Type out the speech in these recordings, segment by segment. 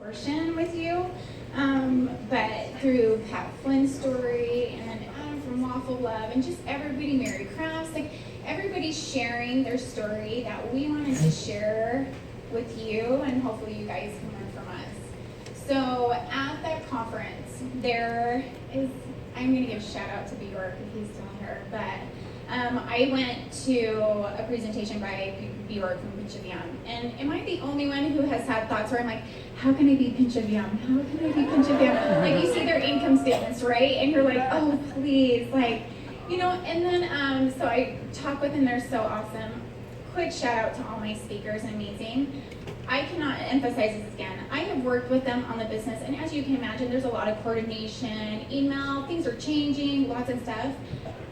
portion with you, but through Pat Flynn's story and then Adam from Waffle Love and just everybody, Mary Crafts, like everybody's sharing their story that we wanted to share with you, and hopefully you guys can learn from us. So at that conference, there is, I'm going to give a shout out to Bjork if he's still here, but I went to a presentation by Bjork from Pinch of Yum, and am I the only one who has had thoughts where I'm like, how can I be Pinch of Yum? How can I be Pinch of Yum? Like you see their income statements, right? And you're like, oh please, like, you know, and then so I talk with them, they're so awesome. Quick shout out to all my speakers, amazing. I cannot emphasize this again. I have worked with them on the business, and as you can imagine, there's a lot of coordination, email, things are changing, lots of stuff.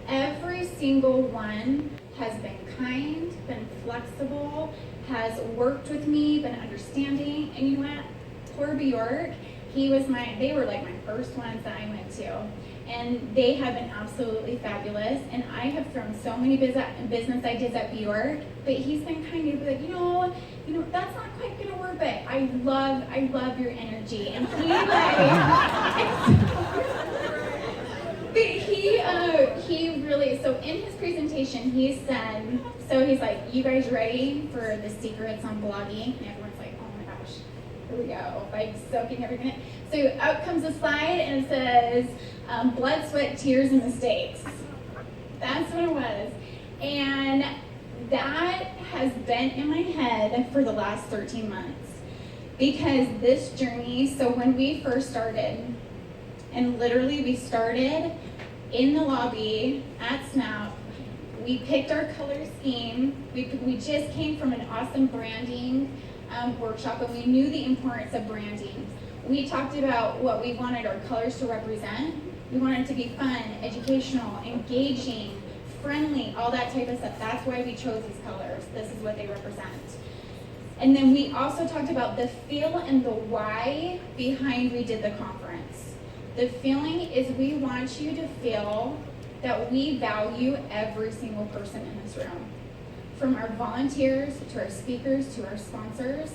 Every single one has been kind, been flexible, has worked with me, been understanding, and you know what? Poor Bjork, they were like my first ones that I went to. And they have been absolutely fabulous. And I have thrown so many business ideas at Bjork, but he's been kind of like, you know, that's not quite gonna work, but I love your energy. And he but he really, so in his presentation, he said, so he's like, you guys ready for the secrets on blogging? And everyone's like, oh my gosh, here we go, like soaking every minute. So out comes a slide and it says, blood, sweat, tears, and mistakes. That's what it was. And that has been in my head for the last 13 months. Because this journey, so when we first started, and literally we started in the lobby at Snap, we picked our color scheme, we just came from an awesome branding workshop, and we knew the importance of branding. We talked about what we wanted our colors to represent. We wanted it to be fun, educational, engaging, friendly, all that type of stuff. That's why we chose these colors. This is what they represent. And then we also talked about the feel and the why behind we did the conference. The feeling is we want you to feel that we value every single person in this room. From our volunteers, to our speakers, to our sponsors.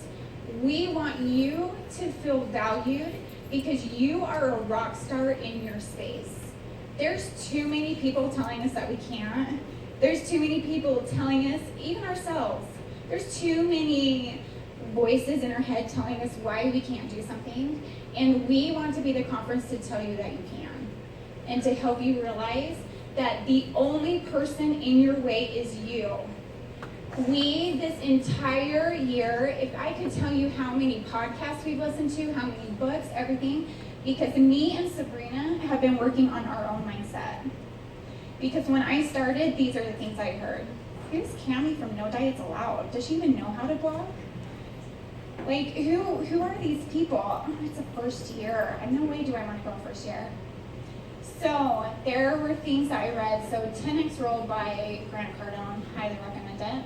We want you to feel valued because you are a rock star in your space. There's too many people telling us that we can't. There's too many people telling us, even ourselves, there's too many voices in our head telling us why we can't do something. And we want to be the conference to tell you that you can. And to help you realize that the only person in your way is you. We, this entire year, if I could tell you how many podcasts we've listened to, how many books, everything, because me and Sabrina have been working on our own mindset. Because when I started, these are the things I heard. Who's Cami from No Diets Allowed? Does she even know how to blog? Like, who are these people? Oh, it's a first year. No way do I want to go first year. So there were things I read. So 10X Rule by Grant Cardone, highly recommend it.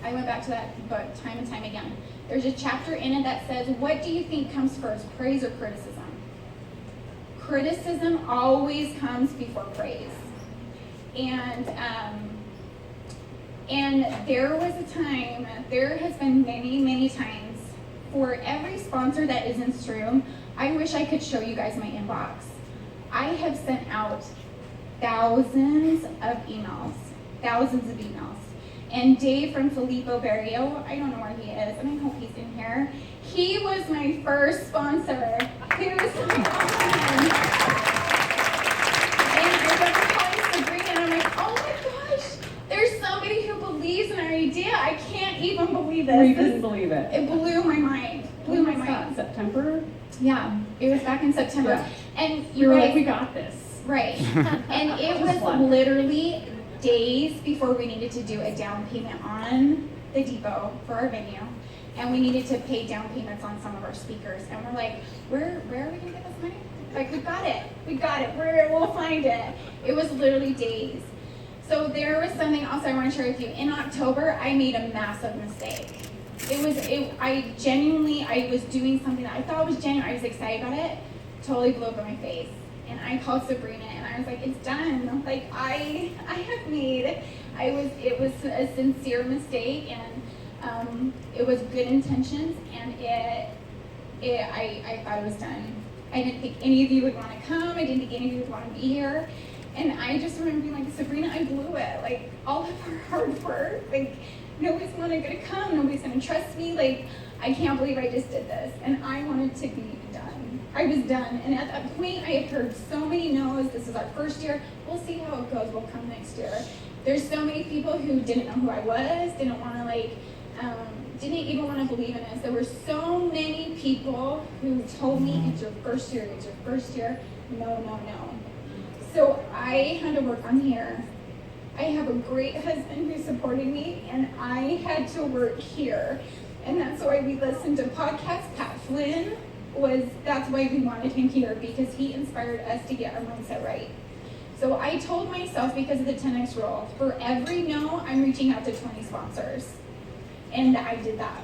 I went back to that book time and time again. There's a chapter in it that says, what do you think comes first, praise or criticism? Criticism always comes before praise. And there was a time, there has been many, many times, for every sponsor that is in this room, I wish I could show you guys my inbox. I have sent out thousands of emails. And Dave from Filippo Barrio, I don't know where he is, and I hope he's in here. He was my first sponsor. He was so awesome. And I remember calling Sabrina, and I'm like, oh my gosh, there's somebody who believes in our idea. I can't even believe this. We couldn't believe it. It blew my mind. September? Yeah, it was back in September. Yeah. And You were guys, like, we got this. right. And it was fun. literally days before we needed to do a down payment on the depot for our venue. And we needed to pay down payments on some of our speakers. And we're like, where are we gonna get this money? Like, we got it, we'll find it. It was literally days. So there was something else I want to share with you. In October, I made a massive mistake. I was doing something that I thought was genuine. I was excited about it. Totally blew up in my face. And I called Sabrina and I was like, it's done. Like, it was a sincere mistake, and it was good intentions, and I thought it was done. I didn't think any of you would want to come. I didn't think any of you would want to be here. And I just remember being like, Sabrina, I blew it. Like, all of our hard work, like, nobody's gonna come. Nobody's gonna trust me. Like, I can't believe I just did this. And I wanted to be done. I was done. And at that point, I had heard so many no's. This is our first year. We'll see how it goes. We'll come next year. There's so many people who didn't know who I was, didn't want to, like, didn't even want to believe in us. There were so many people who told me, it's your first year, it's your first year. No. So I had to work on here. I have a great husband who supported me, and I had to work here. And that's why we listened to podcasts. Pat Flynn that's why we wanted him here, because he inspired us to get our mindset right. So I told myself, because of the 10X rule, for every no, I'm reaching out to 20 sponsors. And I did that.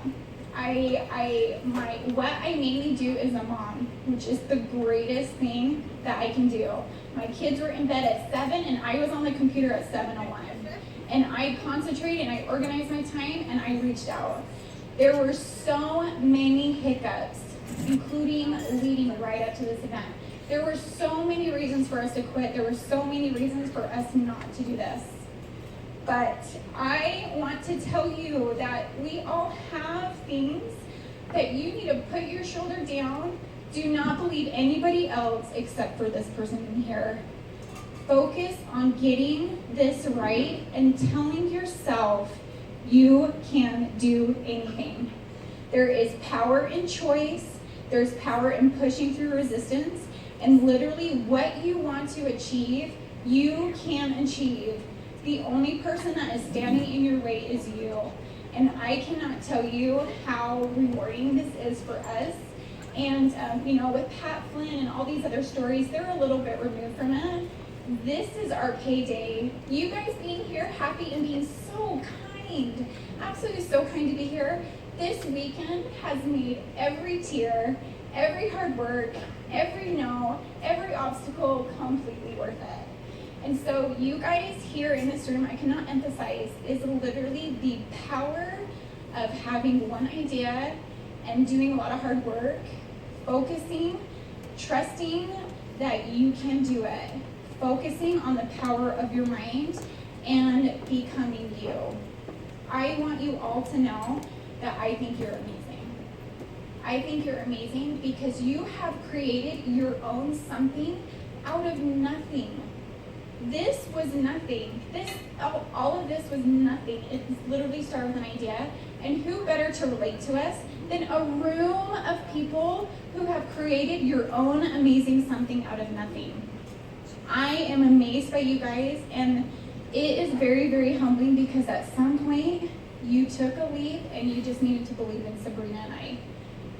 What I mainly do as a mom, which is the greatest thing that I can do. My kids were in bed at 7 and I was on the computer at 7:01. And I concentrated and I organized my time and I reached out. There were so many hiccups, including leading right up to this event. There were so many reasons for us to quit. There were so many reasons for us not to do this. But I want to tell you that we all have things that you need to put your shoulder down. Do not believe anybody else except for this person in here. Focus on getting this right and telling yourself you can do anything. There is power in choice. There's power in pushing through resistance. And literally what you want to achieve, you can achieve. The only person that is standing in your way is you. And I cannot tell you how rewarding this is for us. And, with Pat Flynn and all these other stories, they're a little bit removed from it. This is our payday. You guys being here, happy and being so kind, absolutely so kind to be here. This weekend has made every tear, every hard work, every no, every obstacle completely worth it. And so you guys here in this room, I cannot emphasize, is literally the power of having one idea and doing a lot of hard work, focusing, trusting that you can do it, focusing on the power of your mind and becoming you. I want you all to know that I think you're amazing. I think you're amazing because you have created your own something out of nothing. This was nothing. All of this was nothing. It literally started with an idea. And who better to relate to us than a room of people who have created your own amazing something out of nothing. I am amazed by you guys, and it is very, very humbling because at some point you took a leap and you just needed to believe in Sabrina and I.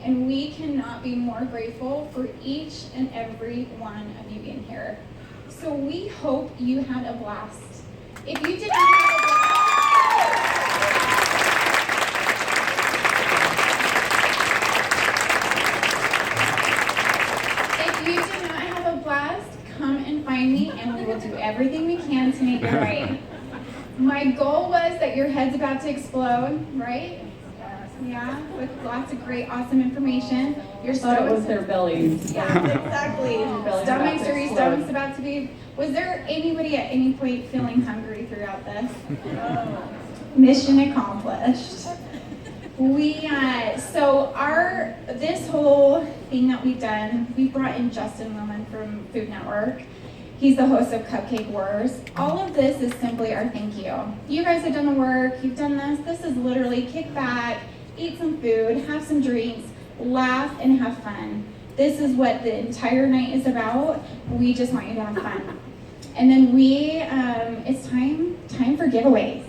And we cannot be more grateful for each and every one of you being here. So we hope you had a blast. If you did not have a blast, come and find me and we will do everything we can to make it right. My goal was that your head's about to explode, right? Yeah, with lots of great, awesome information. Your thought it was their bellies. Yeah, exactly. Stomach's about to be. Was there anybody at any point feeling hungry throughout this? Mission accomplished. This whole thing that we've done, we brought in Justin Lillman from Food Network. He's the host of Cupcake Wars. All of this is simply our thank you. You guys have done the work, you've done this. This is literally kick back, eat some food, have some drinks, laugh, and have fun. This is what the entire night is about. We just want you to have fun. And then it's time for giveaways.